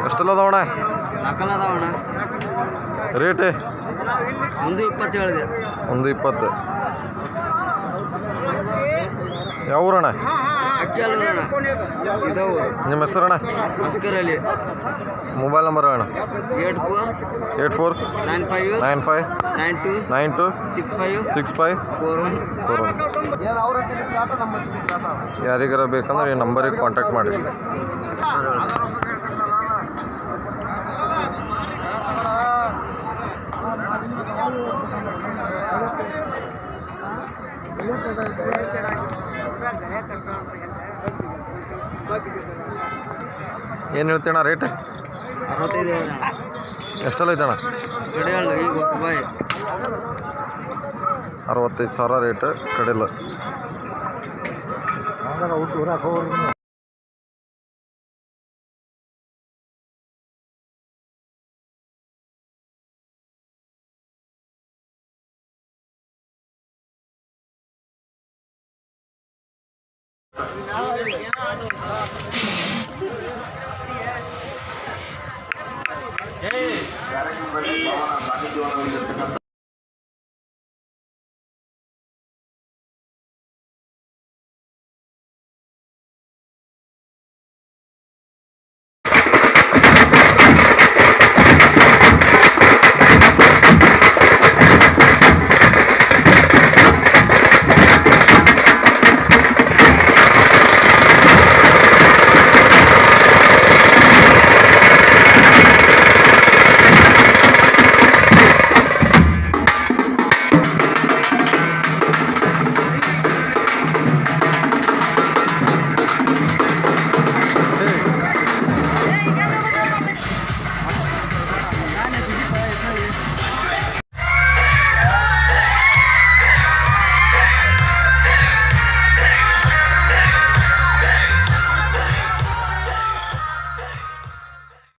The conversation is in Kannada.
ಎಷ್ಟೆಲ್ಲ ಅದಾವಣ್ಣ? ನಾಲ್ಕಲ್ಲ ಅದಾವಣ್ಣ. ರೇಟ್ 120 ಹೇಳಿದೆ. 120. ಯಾವ ಊರಣ್ಣ? ಅಕ್ಕಿಯಲ್ಲೂರಣ್ಣ. ಇದವು ನಿಮ್ಮ ಹೆಸರಣ್ಣ? ಅಸ್ಕರ್ ಅಲಿ. ಮೊಬೈಲ್ ನಂಬರ್ ಅಣ್ಣ? 84 95 92 92 65 41. ಯಾರಿಗಾರ ಬೇಕಂದ್ರೆ ಈ ನಂಬರಿಗೆ ಕಾಂಟ್ಯಾಕ್ಟ್ ಮಾಡಿ. ಏನು ಹೇಳ್ತೀಯಣ್ಣ ರೇಟ್? 65 ಹೇಳಿದೆ. ಎಷ್ಟೆಲ್ಲ ಐತಣ್ಣ? ಕಡೆ ಈಗ ಬಾಯ್ 65,000 ರೇಟ್ ಕಡಿಲ್ಲ.